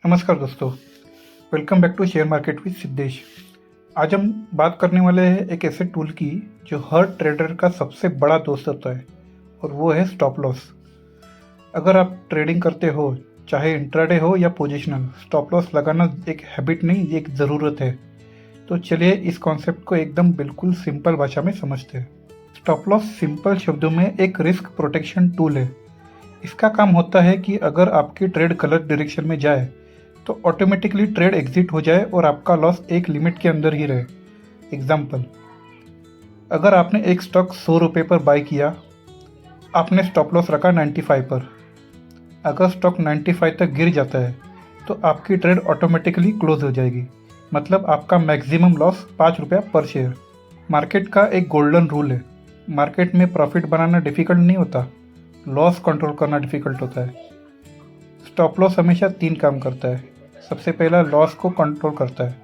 नमस्कार दोस्तों, welcome back to share market with Siddhesh. आज हम बात करने वाले हैं एक ऐसे टूल की जो हर ट्रेडर का सबसे बड़ा दोस्त होता है और वो है स्टॉप लॉस। अगर आप ट्रेडिंग करते हो, चाहे इंट्राडे हो या पोजिशनल, स्टॉप लॉस लगाना एक हैबिट नहीं, ये एक ज़रूरत है। तो चलिए इस कॉन्सेप्ट को एकदम बिल्कुल सिंपल भाषा में समझते हैं। स्टॉप लॉस सिंपल शब्दों में एक रिस्क प्रोटेक्शन टूल है। इसका काम होता है कि अगर आपकी ट्रेड गलत डायरेक्शन में जाए तो ऑटोमेटिकली ट्रेड एग्जिट हो जाए और आपका लॉस एक लिमिट के अंदर ही रहे। एग्जाम्पल, अगर आपने एक स्टॉक 100 रुपये पर बाय किया, आपने स्टॉप लॉस रखा 95 पर। अगर स्टॉक 95 तक गिर जाता है तो आपकी ट्रेड ऑटोमेटिकली क्लोज हो जाएगी, मतलब आपका मैक्सिमम लॉस 5 रुपया पर शेयर। मार्केट का एक गोल्डन रूल है, मार्केट में प्रॉफिट बनाना डिफ़िकल्ट नहीं होता, लॉस कंट्रोल करना डिफ़िकल्ट होता है। स्टॉप लॉस हमेशा 3 काम करता है। सबसे पहला, लॉस को कंट्रोल करता है।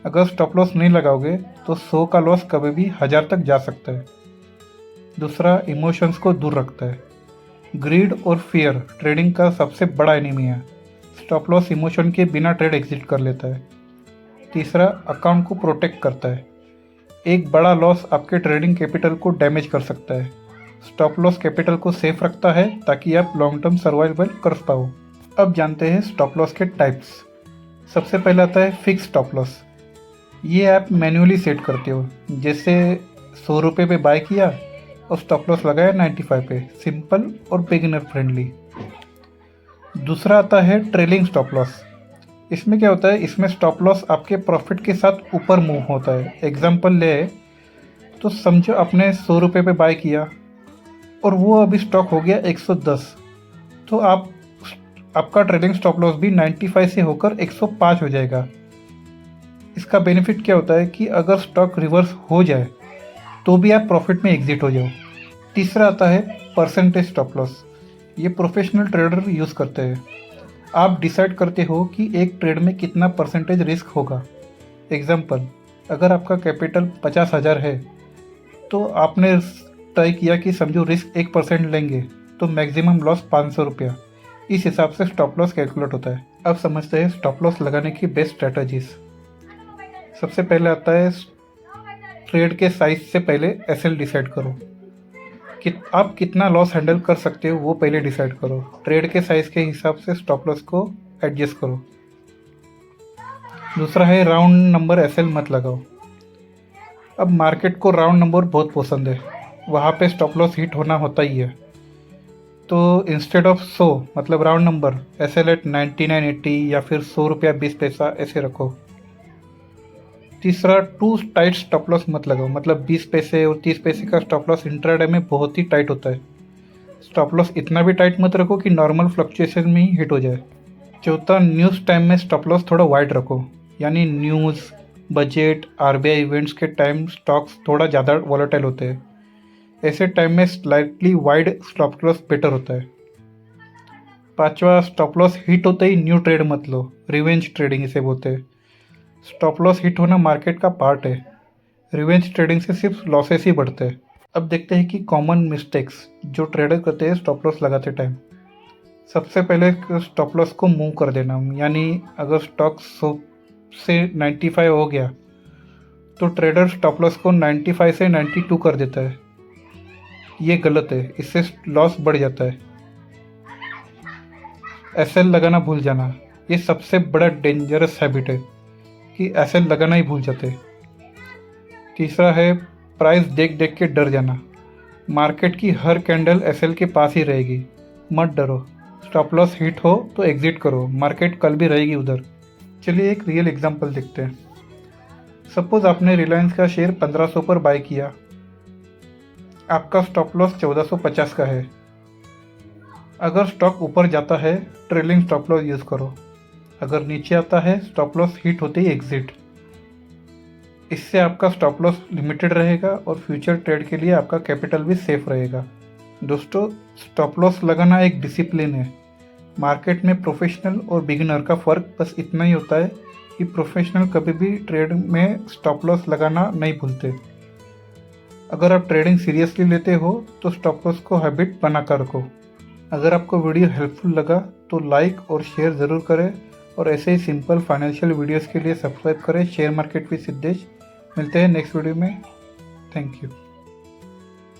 अगर स्टॉप लॉस नहीं लगाओगे तो 100 का लॉस कभी भी 1000 तक जा सकता है। दूसरा, इमोशंस को दूर रखता है। ग्रीड और फियर ट्रेडिंग का सबसे बड़ा एनिमी है। स्टॉप लॉस इमोशन के बिना ट्रेड एग्जिट कर लेता है। तीसरा, अकाउंट को प्रोटेक्ट करता है। एक बड़ा लॉस आपके ट्रेडिंग कैपिटल को डैमेज कर सकता है। स्टॉप लॉस कैपिटल को सेफ रखता है ताकि आप लॉन्ग टर्म सर्वाइवल कर पाओ। अब जानते हैं स्टॉप लॉस के टाइप्स। सबसे पहले आता है फिक्स स्टॉप लॉस। ये आप मैन्युअली सेट करते हो, जैसे 100 रुपये पे बाय किया और स्टॉप लॉस लगाया 95 पे। सिंपल और बिगिनर फ्रेंडली। दूसरा आता है ट्रेलिंग स्टॉप लॉस। इसमें क्या होता है, इसमें स्टॉप लॉस आपके प्रॉफिट के साथ ऊपर मूव होता है। एग्जांपल ले तो समझो आपने 100 रुपये पे बाय किया और वो अभी स्टॉक हो गया 110, तो आपका ट्रेलिंग स्टॉप लॉस भी 95 से होकर 105 हो जाएगा। इसका बेनिफिट क्या होता है कि अगर स्टॉक रिवर्स हो जाए तो भी आप प्रॉफिट में एग्जिट हो जाओ। तीसरा आता है परसेंटेज स्टॉप लॉस। ये प्रोफेशनल ट्रेडर यूज़ करते हैं। आप डिसाइड करते हो कि एक ट्रेड में कितना परसेंटेज रिस्क होगा। एग्जाम्पल, अगर आपका कैपिटल 50,000 है तो आपने तय किया कि समझो रिस्क 1% लेंगे तो मैक्सिमम लॉस 500 रुपया। इस हिसाब से स्टॉप लॉस कैलकुलेट होता है। अब समझते हैं स्टॉप लॉस लगाने की बेस्ट स्ट्रैटेजीज। सबसे पहले आता है ट्रेड के साइज से पहले एसएल डिसाइड करो कि आप कितना लॉस हैंडल कर सकते हो, वो पहले डिसाइड करो। ट्रेड के साइज के हिसाब से स्टॉप लॉस को एडजस्ट करो। दूसरा है राउंड नंबर एसएल मत लगाओ। अब मार्केट को राउंड नंबर बहुत पसंद है, वहाँ पे स्टॉप लॉस हिट होना होता ही है। तो इंस्टेड ऑफ 100 मतलब राउंड नंबर, एसएल एट 99.80 या फिर 100 रुपया 20 पैसा ऐसे रखो। तीसरा, टू टाइट स्टॉप लॉस मत लगाओ, मतलब 20 पैसे और 30 पैसे का स्टॉप लॉस इंट्राडे में बहुत ही टाइट होता है। स्टॉप लॉस इतना भी टाइट मत रखो कि नॉर्मल फ्लक्चुएशन में ही हिट हो जाए। चौथा, न्यूज़ टाइम में स्टॉप लॉस थोड़ा वाइड रखो, यानी न्यूज़, बजट, आरबीआई इवेंट्स के टाइम स्टॉक्स थोड़ा ज़्यादा वॉलेटाइल होते हैं। ऐसे टाइम में slightly wide stop loss better होता है। पांचवा, स्टॉप लॉस हिट होते ही न्यू ट्रेड मत लो, रिवेंज ट्रेडिंग इसे बोलते हैं। स्टॉप लॉस हिट होना मार्केट का पार्ट है, रिवेंज ट्रेडिंग से सिर्फ लॉसेस ही बढ़ते हैं। अब देखते हैं कि कॉमन मिस्टेक्स जो ट्रेडर करते हैं स्टॉप लॉस लगाते टाइम। सबसे पहले स्टॉप लॉस को मूव कर देना, यानी अगर स्टॉक 100 से 95 हो गया तो ट्रेडर स्टॉप लॉस को 95 से 92 कर देता है। ये गलत है, इससे लॉस बढ़ जाता है। एसएल लगाना भूल जाना, ये सबसे बड़ा डेंजरस हैबिट है कि एसएल लगाना ही भूल जाते। तीसरा है प्राइस देख देख के डर जाना। मार्केट की हर कैंडल एसएल के पास ही रहेगी, मत डरो। स्टॉप लॉस हिट हो तो एग्जिट करो, मार्केट कल भी रहेगी उधर। चलिए एक रियल एग्जांपल देखते हैं। सपोज आपने रिलायंस का शेयर 1500 पर बाय किया, आपका स्टॉप लॉस 1450 का है। अगर स्टॉक ऊपर जाता है ट्रेलिंग स्टॉप लॉस यूज़ करो, अगर नीचे आता है स्टॉप लॉस हिट होते ही एग्जिट। इससे आपका स्टॉप लॉस लिमिटेड रहेगा और फ्यूचर ट्रेड के लिए आपका कैपिटल भी सेफ रहेगा। दोस्तों, स्टॉप लॉस लगाना एक डिसिप्लिन है। मार्केट में प्रोफेशनल और बिगिनर का फ़र्क बस इतना ही होता है कि प्रोफेशनल कभी भी ट्रेड में स्टॉप लॉस लगाना नहीं भूलते। अगर आप ट्रेडिंग सीरियसली लेते हो तो स्टॉप लॉस को हैबिट बना कर रखो। अगर आपको वीडियो हेल्पफुल लगा तो लाइक और शेयर ज़रूर करें और ऐसे ही सिंपल फाइनेंशियल वीडियोस के लिए सब्सक्राइब करें शेयर मार्केट विद सिद्धेश। मिलते हैं नेक्स्ट वीडियो में। Thank you.